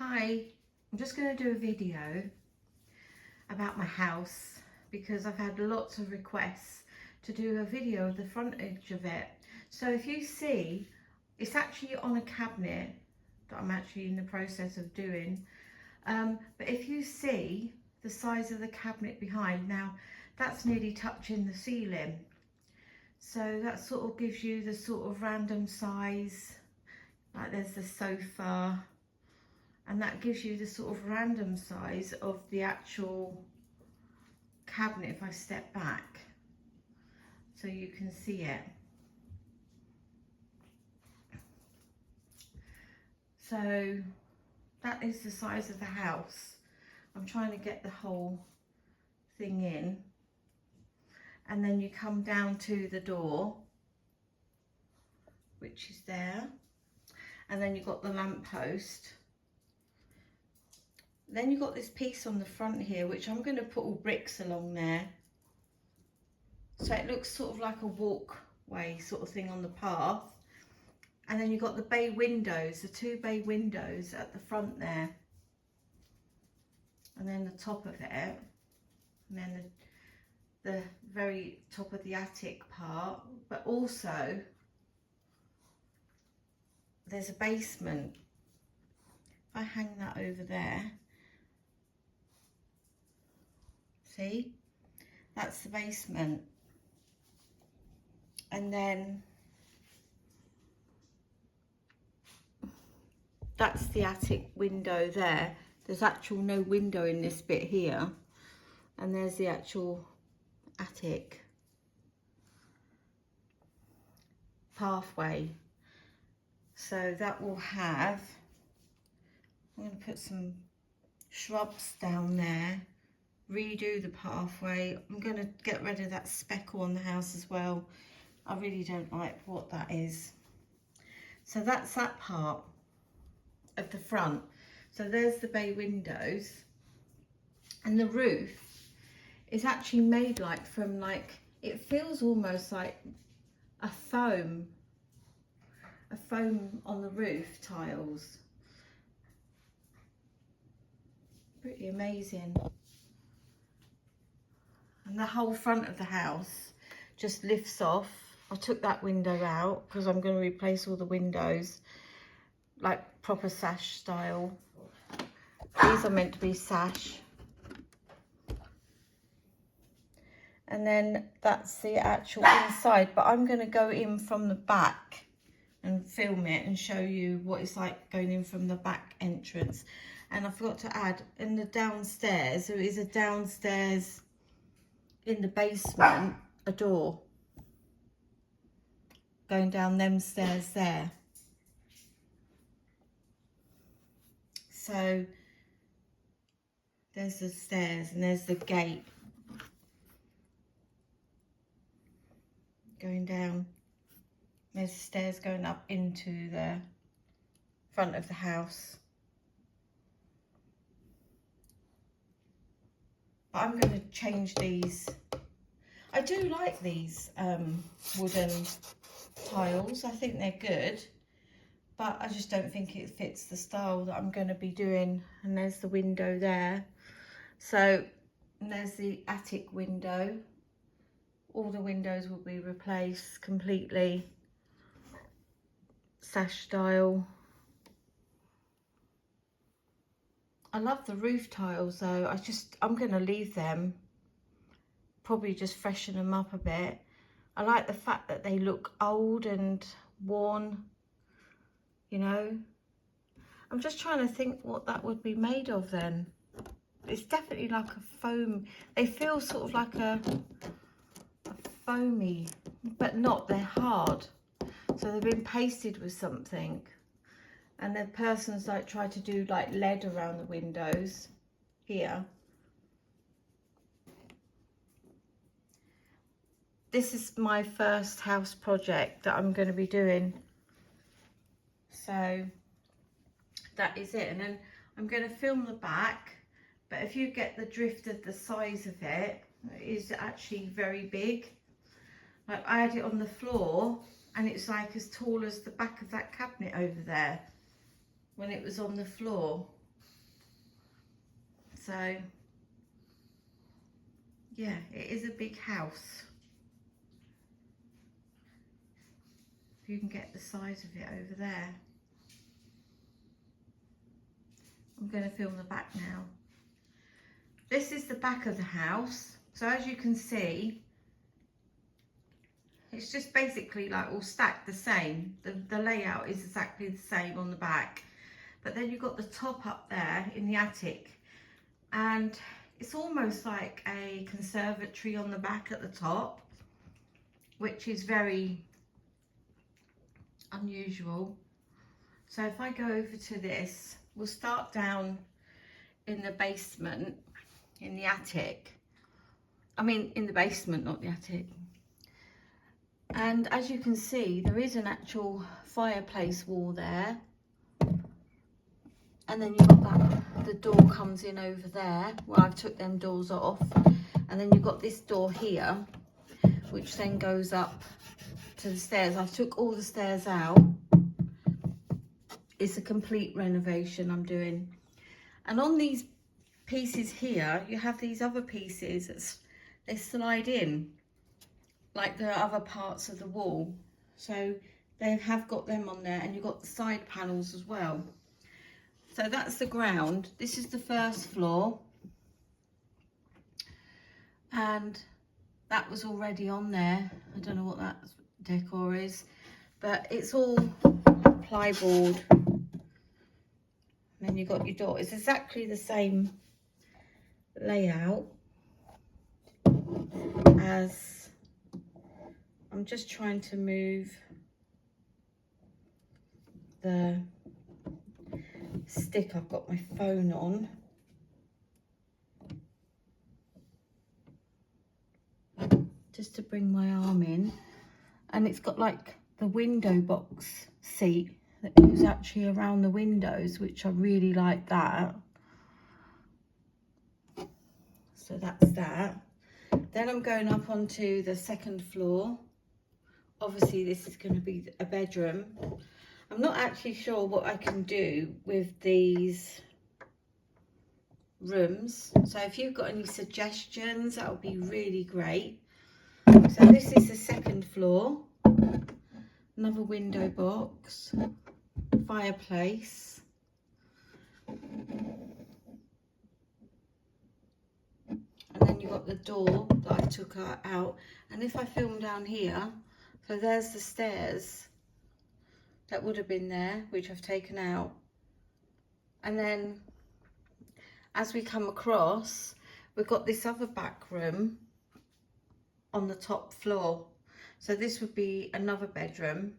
Hi, I'm just going to do a video about my house because I've had lots of requests to do a video of the front edge of it. So if you see, it's actually on a cabinet that I'm actually in the process of doing. But if you see the size of the cabinet behind, now that's nearly touching the ceiling. So that sort of gives you the sort of random size, like there's the sofa, and that gives you the sort of random size of the actual cabinet if I step back so you can see it. So that is the size of the house. I'm trying to get the whole thing in, and then you come down to the door, which is there, and then you've got the lamppost. Then you've got this piece on the front here, which I'm going to put all bricks along there. So it looks sort of like a walkway sort of thing on the path. And then you've got the bay windows, the two bay windows at the front there. And then the top of it. And then the very top of the attic part. But also, there's a basement. If I hang that over there. See, that's the basement, and then that's the attic window there. There's actual no window in this bit here, and there's the actual attic pathway. So that will have, I'm going to put some shrubs down there, redo the pathway. I'm going to get rid of that speckle on the house as well. I really don't like what that is. So that's that part of the front. So there's the bay windows, and the roof is actually made like from like, it feels almost like a foam on the roof tiles. Pretty amazing. And the whole front of the house just lifts off. I took that window out because I'm going to replace all the windows like proper sash style. These are meant to be sash. And then that's the actual inside, but I'm going to go in from the back and film it and show you what it's like going in from the back entrance. And I forgot to add, in the downstairs, there is a downstairs in the basement, a door going down them stairs there. So there's the stairs and there's the gate going down. There's the stairs going up into the front of the house. But I'm going to change these. I do like these wooden tiles. I think they're good, but I just don't think it fits the style that I'm going to be doing. And there's the window there. So, and there's the attic window. All the windows will be replaced completely. Sash style. I love the roof tiles though. I'm going to leave them. Probably just freshen them up a bit. I like the fact that they look old and worn, you know. I'm just trying to think what that would be made of then. It's definitely like a foam. They feel sort of like a foamy, but not, they're hard. So they've been pasted with something. And the person's like tried to do like lead around the windows here. This is my first house project that I'm going to be doing. So that is it. And then I'm going to film the back. But if you get the drift of the size of it, it is actually very big. Like I had it on the floor and it's like as tall as the back of that cabinet over there when it was on the floor. So yeah, it is a big house. You can get the size of it over there. I'm going to film the back now. This is the back of the house. So as you can see, it's just basically like all stacked the same. The layout is exactly the same on the back. But then you've got the top up there in the attic. And it's almost like a conservatory on the back at the top, which is very unusual. So if I go over to this, we'll start down in the basement, in the attic. I mean, in the basement, not the attic. And as you can see, there is an actual fireplace wall there. And then you've got that, the door comes in over there, where I've took them doors off. And then you've got this door here, which then goes up to the stairs. I've took all the stairs out. It's a complete renovation I'm doing. And on these pieces here, you have these other pieces that they slide in, like the other parts of the wall. So they have got them on there, and you've got the side panels as well. So that's the ground. This is the first floor. And that was already on there. I don't know what that decor is, but it's all plyboard. And then you've got your door. It's exactly the same layout as, I'm just trying to move the stick. I've got my phone on. Just to bring my arm in. And it's got like the window box seat that goes actually around the windows, which I really like that. So that's that. Then I'm going up onto the second floor. Obviously this is going to be a bedroom. I'm not actually sure what I can do with these rooms. So if you've got any suggestions, that would be really great. So this is the second floor. Another window box, fireplace. And then you've got the door that I took out. And if I film down here, so there's the stairs that would have been there, which I've taken out. And then as we come across, we've got this other back room on the top floor. So this would be another bedroom.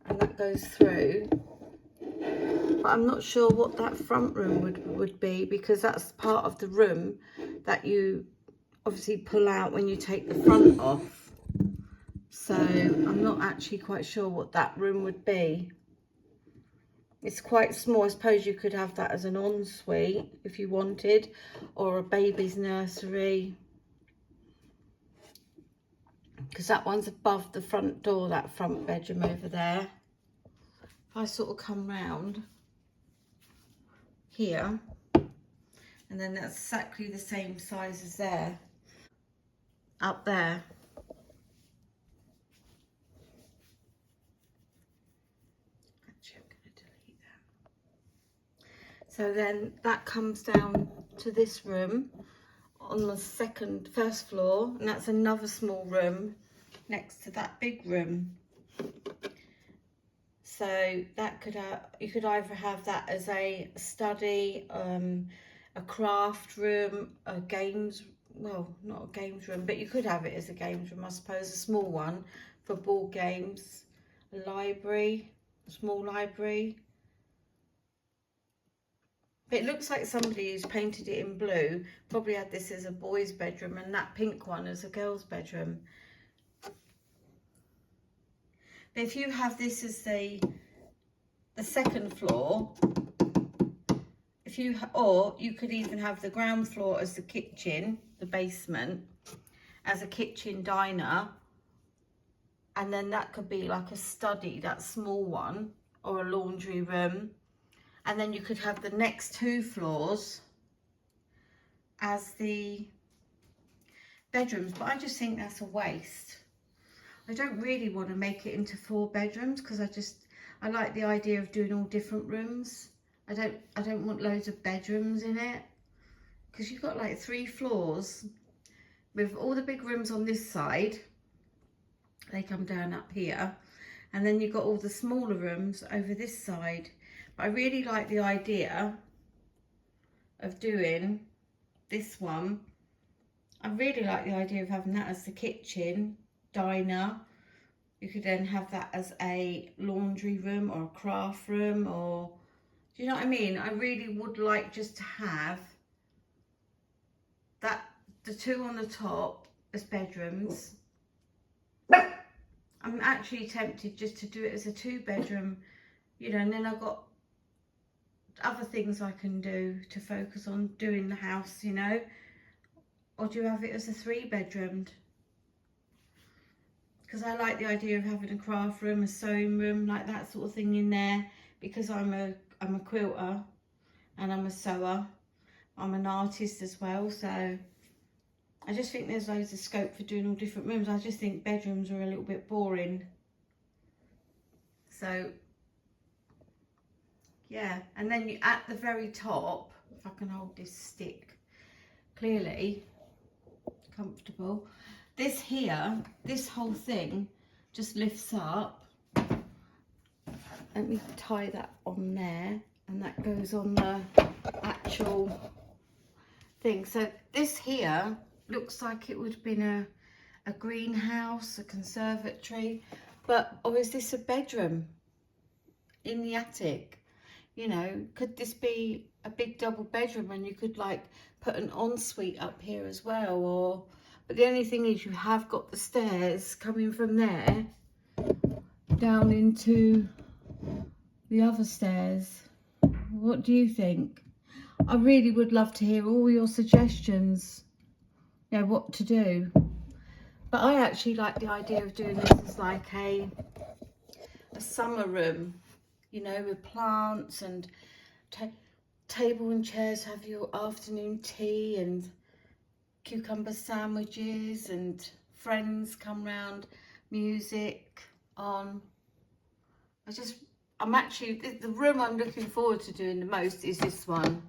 And that goes through. But I'm not sure what that front room would be, because that's part of the room that you obviously pull out when you take the front off. So I'm not actually quite sure what that room would be. It's quite small. I suppose you could have that as an ensuite if you wanted, or a baby's nursery. Because that one's above the front door, that front bedroom over there. If I sort of come round here, and then that's exactly the same size as there, up there. Actually, I'm going to delete that. So then that comes down to this room on the first floor, and that's another small room next to that big room. So that could you could either have that as a study, a craft room, a games, well, not a games room, but you could have it as a games room, I suppose, a small one for board games, a library, a small library. But it looks like somebody who's painted it in blue probably had this as a boy's bedroom and that pink one as a girl's bedroom. But if you have this as the second floor, or you could even have the ground floor as the kitchen, the basement as a kitchen diner, and then that could be like a study, that small one, or a laundry room. and then you could have the next 2 floors as the bedrooms, but I just think that's a waste. I don't really want to make it into 4 bedrooms because I like the idea of doing all different rooms. I don't want loads of bedrooms in it, because you've got like 3 floors with all the big rooms on this side. They come down up here, and then you've got all the smaller rooms over this side. But I really like the idea of doing this one. I really like the idea of having that as the kitchen, diner. You could then have that as a laundry room or a craft room, or, do you know what I mean? I really would like just to have that, the 2 on the top as bedrooms. I'm actually tempted just to do it as a 2 bedroom, you know, and then I've got other things I can do to focus on doing the house, you know. Or do you have it as a 3 bedroomed? Because I like the idea of having a craft room, a sewing room, like that sort of thing in there, because I'm a quilter and I'm a sewer. I'm an artist as well, so I just think there's loads of scope for doing all different rooms. I just think bedrooms are a little bit boring. So yeah, and then you, at the very top, if I can hold this stick clearly, comfortable. This here, this whole thing just lifts up. Let me tie that on there, and that goes on the actual thing. So this here looks like it would have been a greenhouse, a conservatory, or is this a bedroom in the attic? You know, could this be a big double bedroom, and you could like put an ensuite up here as well? Or, but the only thing is you have got the stairs coming from there down into the other stairs. What do you think? I really would love to hear all your suggestions, you know, what to do. But I actually like the idea of doing this as like a summer room, you know, with plants and table and chairs, have your afternoon tea and cucumber sandwiches, and friends come round, music on. I'm actually, the room I'm looking forward to doing the most is this one.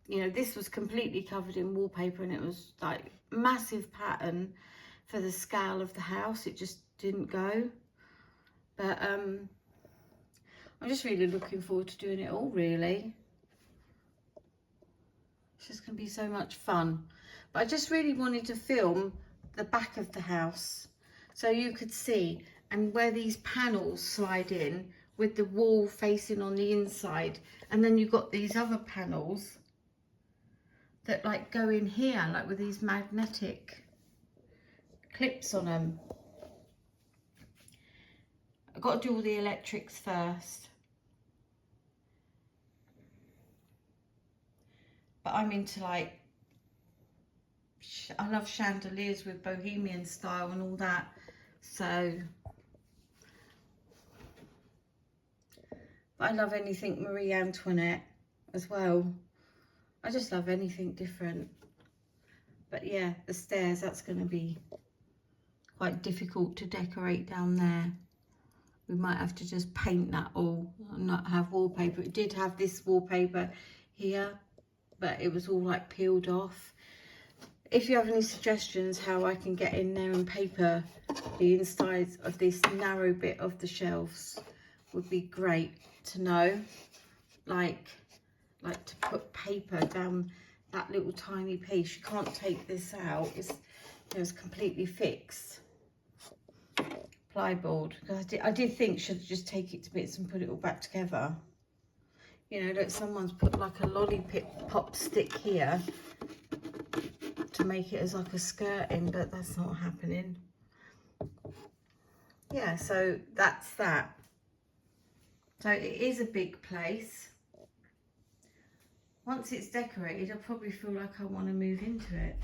You know, this was completely covered in wallpaper, and it was like massive pattern for the scale of the house. It just didn't go. But I'm just really looking forward to doing it all, really. It's just going to be so much fun. But I just really wanted to film the back of the house so you could see, and where these panels slide in with the wall facing on the inside, and then you've got these other panels that like go in here, like with these magnetic clips on them. I've got to do all the electrics first. But I'm into like, I love chandeliers with bohemian style and all that. So, but I love anything Marie Antoinette as well. I just love anything different. But yeah, the stairs, that's going to be quite difficult to decorate down there. We might have to just paint that all and not have wallpaper. It did have this wallpaper here, but it was all like peeled off. If you have any suggestions how I can get in there and paper the insides of this narrow bit of the shelves, would be great to know. Like to put paper down that little tiny piece. You can't take this out. It's, you know, it's completely fixed. Plyboard. I did think should just take it to bits and put it all back together. You know, look, someone's put like a lollipop stick here to make it as like a skirting, but that's not happening. Yeah, so that's that. So it is a big place. Once it's decorated, I probably feel like I want to move into it.